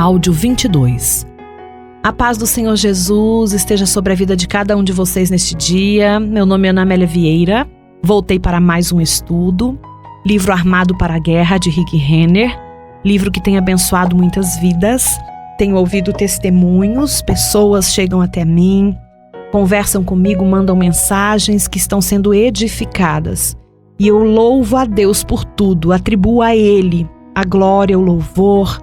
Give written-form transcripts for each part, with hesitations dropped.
Áudio 22. A paz do Senhor Jesus esteja sobre a vida de cada um de vocês neste dia. Meu nome é Ana Amélia Vieira. Voltei para mais um estudo. Livro Armado para a Guerra, de Rick Renner. Livro que tem abençoado muitas vidas. Tenho ouvido testemunhos, pessoas chegam até mim, conversam comigo, mandam mensagens que estão sendo edificadas. E eu louvo a Deus por tudo, atribuo a Ele a glória, o louvor,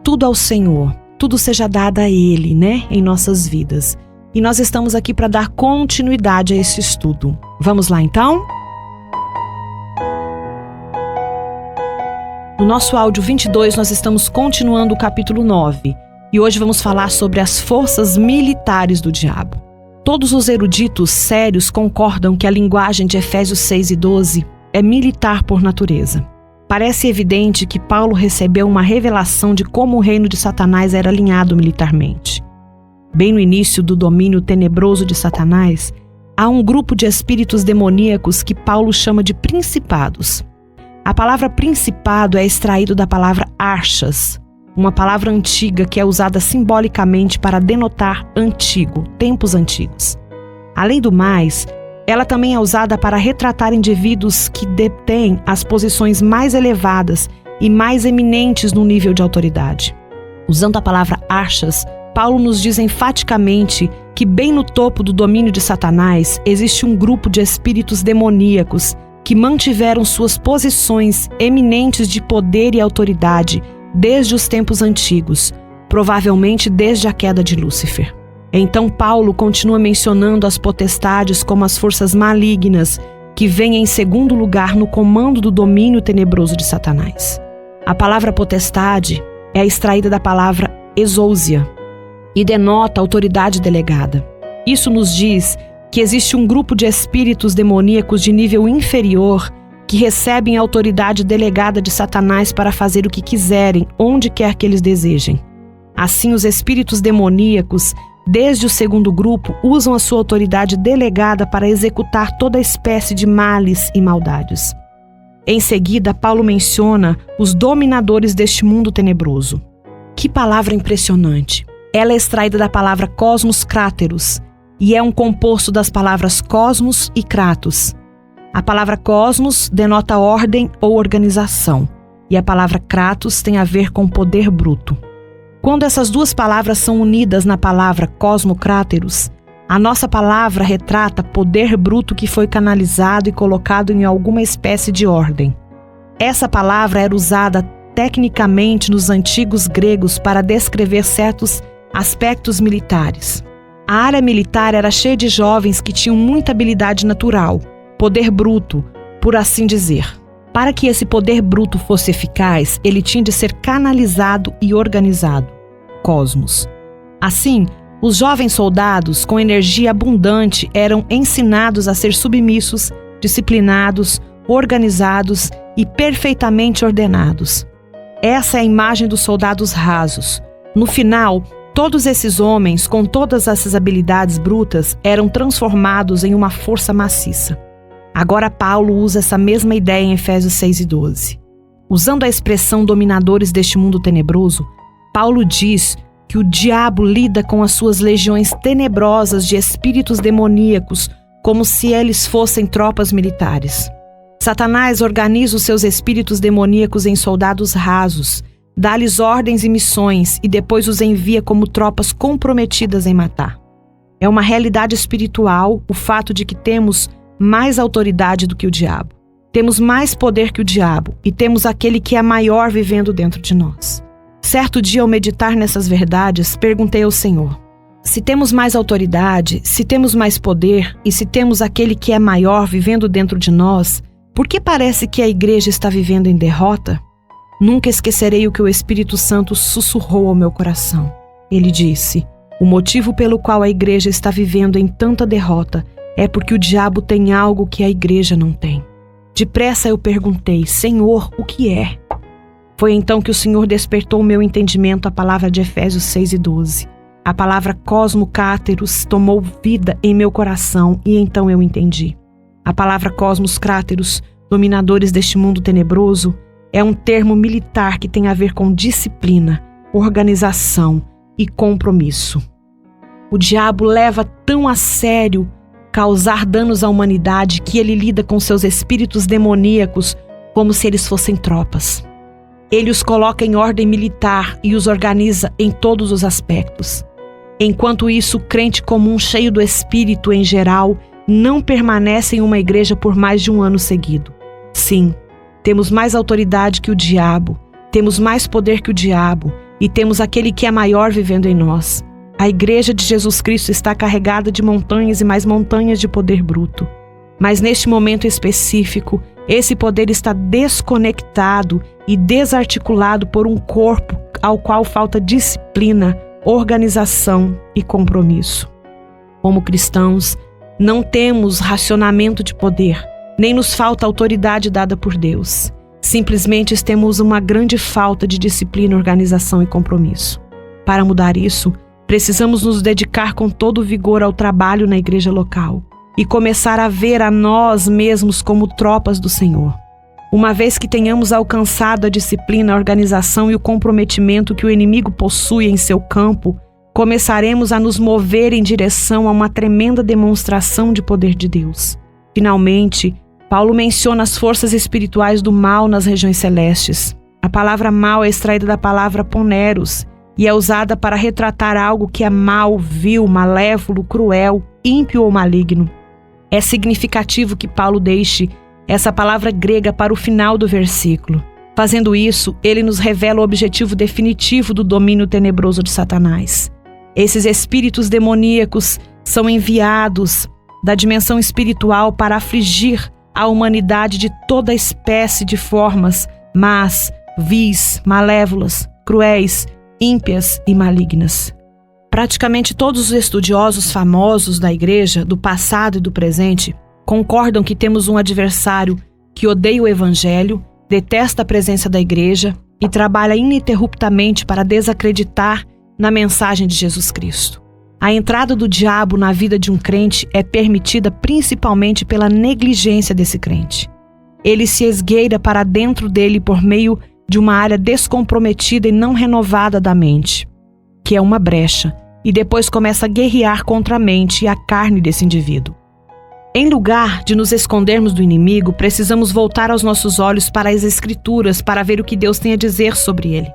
tudo ao Senhor. Tudo seja dado a Ele, em nossas vidas. E nós estamos aqui para dar continuidade a esse estudo. Vamos lá, então? No nosso áudio 22, nós estamos continuando o capítulo 9. E hoje vamos falar sobre as forças militares do diabo. Todos os eruditos sérios concordam que a linguagem de Efésios 6 e 12 é militar por natureza. Parece evidente que Paulo recebeu uma revelação de como o reino de Satanás era alinhado militarmente. Bem no início do domínio tenebroso de Satanás, há um grupo de espíritos demoníacos que Paulo chama de principados. A palavra principado é extraído da palavra archas, uma palavra antiga que é usada simbolicamente para denotar antigo, tempos antigos. Além do mais, ela também é usada para retratar indivíduos que detêm as posições mais elevadas e mais eminentes no nível de autoridade. Usando a palavra archas, Paulo nos diz enfaticamente que bem no topo do domínio de Satanás existe um grupo de espíritos demoníacos que mantiveram suas posições eminentes de poder e autoridade desde os tempos antigos, provavelmente desde a queda de Lúcifer. Então Paulo continua mencionando as potestades como as forças malignas que vêm em segundo lugar no comando do domínio tenebroso de Satanás. A palavra potestade é extraída da palavra exousia e denota autoridade delegada. Isso nos diz que existe um grupo de espíritos demoníacos de nível inferior que recebem a autoridade delegada de Satanás para fazer o que quiserem, onde quer que eles desejem. Assim, os espíritos demoníacos, desde o segundo grupo, usam a sua autoridade delegada para executar toda espécie de males e maldades. Em seguida, Paulo menciona os dominadores deste mundo tenebroso. Que palavra impressionante! Ela é extraída da palavra cosmos cráteros e é um composto das palavras cosmos e kratos. A palavra cosmos denota ordem ou organização e a palavra kratos tem a ver com poder bruto. Quando essas duas palavras são unidas na palavra cosmocráteros, a nossa palavra retrata poder bruto que foi canalizado e colocado em alguma espécie de ordem. Essa palavra era usada tecnicamente nos antigos gregos para descrever certos aspectos militares. A área militar era cheia de jovens que tinham muita habilidade natural, poder bruto, por assim dizer. Para que esse poder bruto fosse eficaz, ele tinha de ser canalizado e organizado. Cosmos. Assim, os jovens soldados, com energia abundante, eram ensinados a ser submissos, disciplinados, organizados e perfeitamente ordenados. Essa é a imagem dos soldados rasos. No final, todos esses homens, com todas essas habilidades brutas, eram transformados em uma força maciça. Agora Paulo usa essa mesma ideia em Efésios 6 e 12. Usando a expressão dominadores deste mundo tenebroso, Paulo diz que o diabo lida com as suas legiões tenebrosas de espíritos demoníacos como se eles fossem tropas militares. Satanás organiza os seus espíritos demoníacos em soldados rasos, dá-lhes ordens e missões e depois os envia como tropas comprometidas em matar. É uma realidade espiritual o fato de que temos mais autoridade do que o diabo. Temos mais poder que o diabo e temos aquele que é maior vivendo dentro de nós. Certo dia, ao meditar nessas verdades, perguntei ao Senhor: se temos mais autoridade, se temos mais poder e se temos aquele que é maior vivendo dentro de nós, por que parece que a igreja está vivendo em derrota? Nunca esquecerei o que o Espírito Santo sussurrou ao meu coração. Ele disse: o motivo pelo qual a igreja está vivendo em tanta derrota é porque o diabo tem algo que a igreja não tem. Depressa eu perguntei: Senhor, o que é? Foi então que o Senhor despertou o meu entendimento à palavra de Efésios 6 e 12. A palavra cosmocráteros tomou vida em meu coração e então eu entendi. A palavra cosmos cráteros, dominadores deste mundo tenebroso, é um termo militar que tem a ver com disciplina, organização e compromisso. O diabo leva tão a sério causar danos à humanidade que ele lida com seus espíritos demoníacos como se eles fossem tropas. Ele os coloca em ordem militar e os organiza em todos os aspectos. Enquanto isso, o crente comum cheio do Espírito em geral não permanece em uma igreja por mais de um ano seguido. Sim, temos mais autoridade que o diabo, temos mais poder que o diabo e temos aquele que é maior vivendo em nós. A igreja de Jesus Cristo está carregada de montanhas e mais montanhas de poder bruto. Mas neste momento específico, esse poder está desconectado e desarticulado por um corpo ao qual falta disciplina, organização e compromisso. Como cristãos, não temos racionamento de poder, nem nos falta autoridade dada por Deus. Simplesmente temos uma grande falta de disciplina, organização e compromisso. Para mudar isso, precisamos nos dedicar com todo o vigor ao trabalho na igreja local e começar a ver a nós mesmos como tropas do Senhor. Uma vez que tenhamos alcançado a disciplina, a organização e o comprometimento que o inimigo possui em seu campo, começaremos a nos mover em direção a uma tremenda demonstração de poder de Deus. Finalmente, Paulo menciona as forças espirituais do mal nas regiões celestes. A palavra mal é extraída da palavra poneros e é usada para retratar algo que é mal, vil, malévolo, cruel, ímpio ou maligno. É significativo que Paulo deixe essa palavra grega para o final do versículo. Fazendo isso, ele nos revela o objetivo definitivo do domínio tenebroso de Satanás. Esses espíritos demoníacos são enviados da dimensão espiritual para afligir a humanidade de toda espécie de formas más, vis, malévolas, cruéis, ímpias e malignas. Praticamente todos os estudiosos famosos da igreja, do passado e do presente, concordam que temos um adversário que odeia o evangelho, detesta a presença da igreja e trabalha ininterruptamente para desacreditar na mensagem de Jesus Cristo. A entrada do diabo na vida de um crente é permitida principalmente pela negligência desse crente. Ele se esgueira para dentro dele por meio de uma área descomprometida e não renovada da mente, que é uma brecha, e depois começa a guerrear contra a mente e a carne desse indivíduo. Em lugar de nos escondermos do inimigo, precisamos voltar aos nossos olhos para as Escrituras para ver o que Deus tem a dizer sobre ele.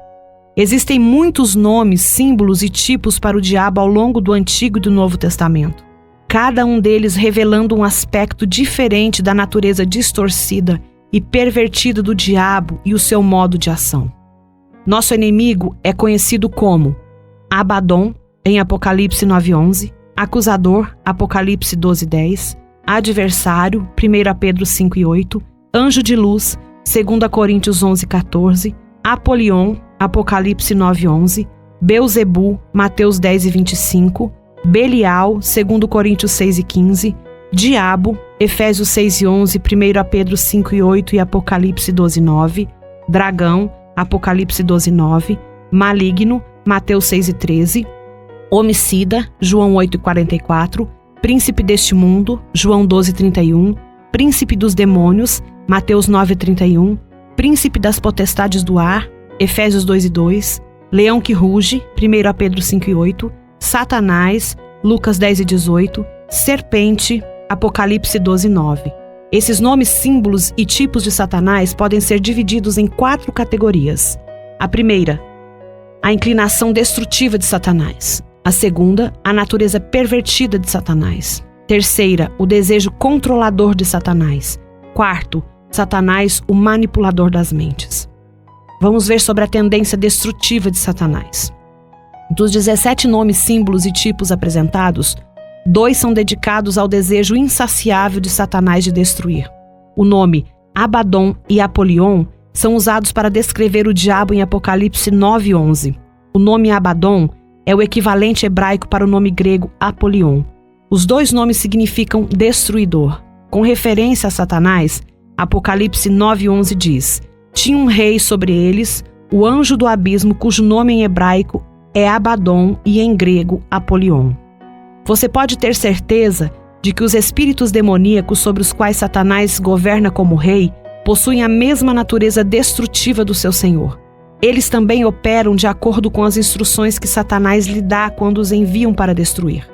Existem muitos nomes, símbolos e tipos para o diabo ao longo do Antigo e do Novo Testamento, cada um deles revelando um aspecto diferente da natureza distorcida e pervertida do diabo e o seu modo de ação. Nosso inimigo é conhecido como Abaddon, em Apocalipse 9:11, acusador, Apocalipse 12:10, adversário, 1 Pedro 5:8, anjo de luz, 2 Coríntios 11:14, Apolion, Apocalipse 9:11, Beuzebu, Mateus 10:25, Belial, 2 Coríntios 6:15, Diabo, Efésios 6:11, 1 Pedro 5:8 e Apocalipse 12:9, Dragão, Apocalipse 12:9, Maligno, Mateus 6:13, Homicida, João 8:44, Príncipe deste mundo, João 12:31, Príncipe dos demônios, Mateus 9:31, Príncipe das potestades do ar, Efésios 2:2, Leão que ruge, 1 Pedro 5:8, Satanás, Lucas 10:18, Serpente, Apocalipse 12:9. Esses nomes, símbolos e tipos de Satanás podem ser divididos em 4 categorias. A primeira, a inclinação destrutiva de Satanás. A segunda, a natureza pervertida de Satanás. Terceira, o desejo controlador de Satanás. Quarto, Satanás, o manipulador das mentes. Vamos ver sobre a tendência destrutiva de Satanás. Dos 17 nomes, símbolos e tipos apresentados, 2 são dedicados ao desejo insaciável de Satanás de destruir. O nome Abaddon e Apolion são usados para descrever o diabo em Apocalipse 9:11. O nome Abaddon é o equivalente hebraico para o nome grego Apolion. Os 2 nomes significam destruidor. Com referência a Satanás, Apocalipse 9:11 diz: tinha um rei sobre eles, o anjo do abismo, cujo nome em hebraico é Abaddon e em grego Apolion. Você pode ter certeza de que os espíritos demoníacos sobre os quais Satanás governa como rei possuem a mesma natureza destrutiva do seu senhor. Eles também operam de acordo com as instruções que Satanás lhe dá quando os enviam para destruir.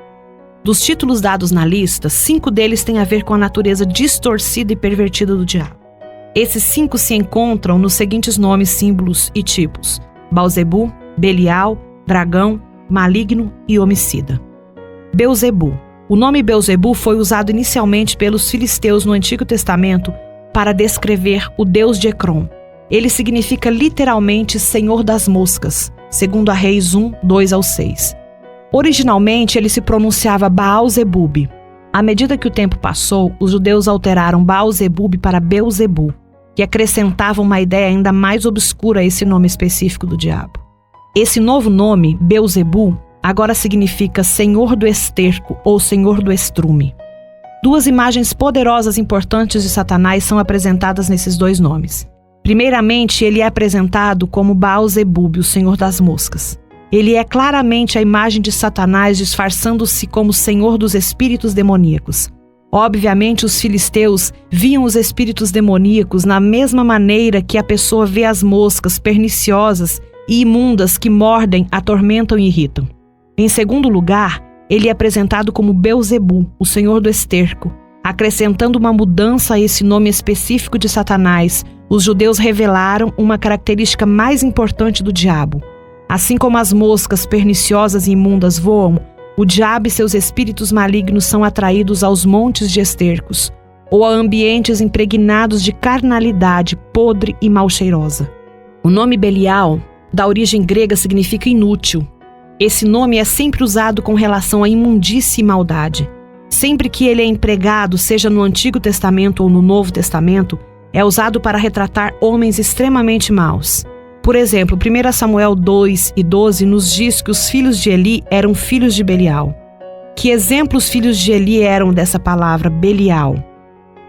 Dos títulos dados na lista, 5 deles têm a ver com a natureza distorcida e pervertida do diabo. Esses 5 se encontram nos seguintes nomes, símbolos e tipos: Baalzebu, Belial, dragão, maligno e homicida. Beelzebu. O nome Beelzebu foi usado inicialmente pelos filisteus no Antigo Testamento para descrever o deus de Ecrom. Ele significa literalmente Senhor das Moscas, segundo a Reis 1, 2-6. Originalmente, ele se pronunciava Baal-Zebub. À medida que o tempo passou, os judeus alteraram Baal-Zebub para Beelzebu, que acrescentava uma ideia ainda mais obscura a esse nome específico do diabo. Esse novo nome, Beelzebu, agora significa Senhor do Esterco ou Senhor do Estrume. 2 imagens poderosas importantes de Satanás são apresentadas nesses 2 nomes. Primeiramente, ele é apresentado como Baal-Zebub, o Senhor das Moscas. Ele é claramente a imagem de Satanás disfarçando-se como Senhor dos espíritos demoníacos. Obviamente, os filisteus viam os espíritos demoníacos na mesma maneira que a pessoa vê as moscas perniciosas e imundas que mordem, atormentam e irritam. Em segundo lugar, ele é apresentado como Beelzebu, o Senhor do Esterco. Acrescentando uma mudança a esse nome específico de Satanás, os judeus revelaram uma característica mais importante do diabo. Assim como as moscas perniciosas e imundas voam, o diabo e seus espíritos malignos são atraídos aos montes de estercos, ou a ambientes impregnados de carnalidade podre e mal cheirosa. O nome Belial, da origem grega, significa inútil. Esse nome é sempre usado com relação à imundície e maldade. Sempre que ele é empregado, seja no Antigo Testamento ou no Novo Testamento, é usado para retratar homens extremamente maus. Por exemplo, 1 Samuel 2:12 nos diz que os filhos de Eli eram filhos de Belial. Que exemplo os filhos de Eli eram dessa palavra, Belial?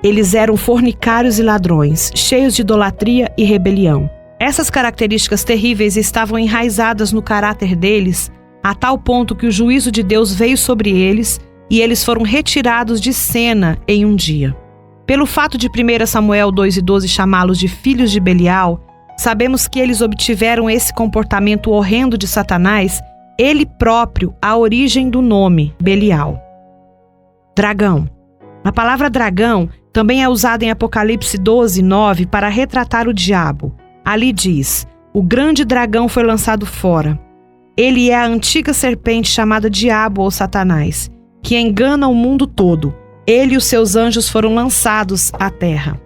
Eles eram fornicários e ladrões, cheios de idolatria e rebelião. Essas características terríveis estavam enraizadas no caráter deles, a tal ponto que o juízo de Deus veio sobre eles e eles foram retirados de cena em um dia. Pelo fato de 1 Samuel 2:12 chamá-los de filhos de Belial, sabemos que eles obtiveram esse comportamento horrendo de Satanás, ele próprio, a origem do nome, Belial. Dragão. A palavra dragão também é usada em Apocalipse 12:9 para retratar o diabo. Ali diz: o grande dragão foi lançado fora. Ele é a antiga serpente chamada Diabo ou Satanás, que engana o mundo todo. Ele e os seus anjos foram lançados à terra.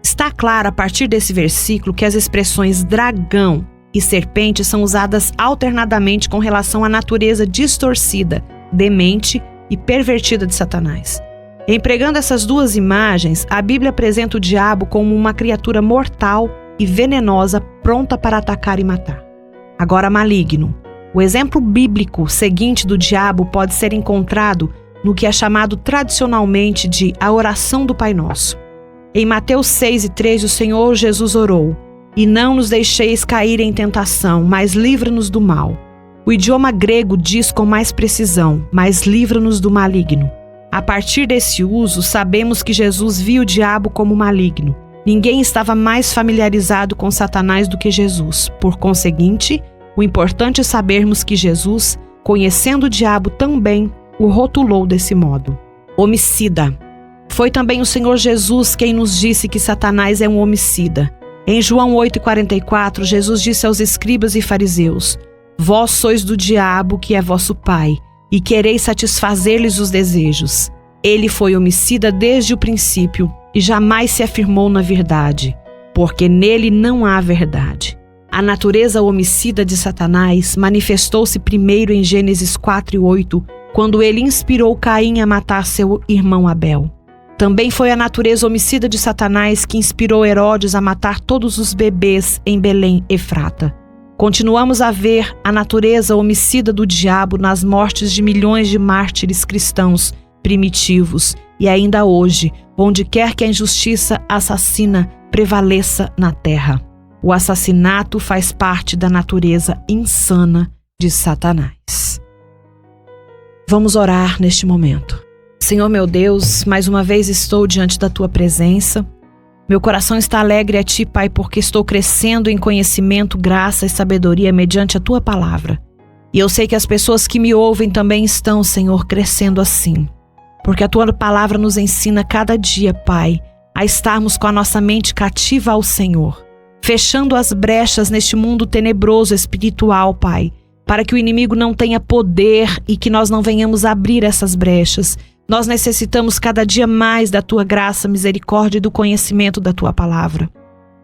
Está claro a partir desse versículo que as expressões dragão e serpente são usadas alternadamente com relação à natureza distorcida, demente e pervertida de Satanás. Empregando essas 2 imagens, a Bíblia apresenta o diabo como uma criatura mortal e venenosa pronta para atacar e matar. Agora, maligno. O exemplo bíblico seguinte do diabo pode ser encontrado no que é chamado tradicionalmente de a oração do Pai Nosso. Em Mateus 6:3, o Senhor Jesus orou: e não nos deixeis cair em tentação, mas livra-nos do mal. O idioma grego diz com mais precisão: mas livra-nos do maligno. A partir desse uso, sabemos que Jesus viu o diabo como maligno. Ninguém estava mais familiarizado com Satanás do que Jesus. Por conseguinte, o importante é sabermos que Jesus, conhecendo o diabo tão bem, o rotulou desse modo. Homicida. Foi também o Senhor Jesus quem nos disse que Satanás é um homicida. Em João 8:44, Jesus disse aos escribas e fariseus: vós sois do diabo, que é vosso pai, e quereis satisfazer-lhes os desejos. Ele foi homicida desde o princípio e jamais se afirmou na verdade, porque nele não há verdade. A natureza homicida de Satanás manifestou-se primeiro em Gênesis 4:8, quando ele inspirou Caim a matar seu irmão Abel. Também foi a natureza homicida de Satanás que inspirou Herodes a matar todos os bebês em Belém, Efrata. Continuamos a ver a natureza homicida do diabo nas mortes de milhões de mártires cristãos primitivos e ainda hoje, onde quer que a injustiça assassina prevaleça na terra. O assassinato faz parte da natureza insana de Satanás. Vamos orar neste momento. Senhor meu Deus, mais uma vez estou diante da Tua presença Meu coração está alegre a Ti, Pai, porque estou crescendo em conhecimento, graça e sabedoria mediante a Tua palavra. E eu sei que as pessoas que me ouvem também estão, Senhor, crescendo assim. Porque a Tua palavra nos ensina cada dia, Pai, a estarmos com a nossa mente cativa ao Senhor, fechando as brechas neste mundo tenebroso espiritual, Pai, para que o inimigo não tenha poder e que nós não venhamos abrir essas brechas. Nós necessitamos cada dia mais da Tua graça, misericórdia e do conhecimento da Tua palavra.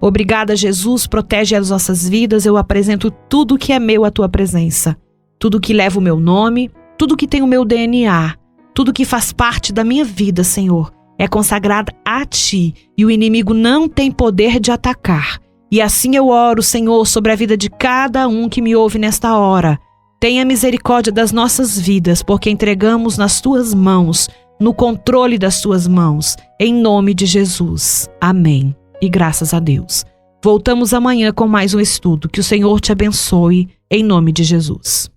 Obrigada, Jesus, protege as nossas vidas. Eu apresento tudo que é meu à Tua presença. Tudo que leva o meu nome, tudo que tem o meu DNA, tudo que faz parte da minha vida, Senhor, é consagrado a Ti e o inimigo não tem poder de atacar. E assim eu oro, Senhor, sobre a vida de cada um que me ouve nesta hora. Tenha misericórdia das nossas vidas, porque entregamos nas Tuas mãos, no controle das Tuas mãos, em nome de Jesus. Amém. E graças a Deus. Voltamos amanhã com mais um estudo. Que o Senhor te abençoe, em nome de Jesus.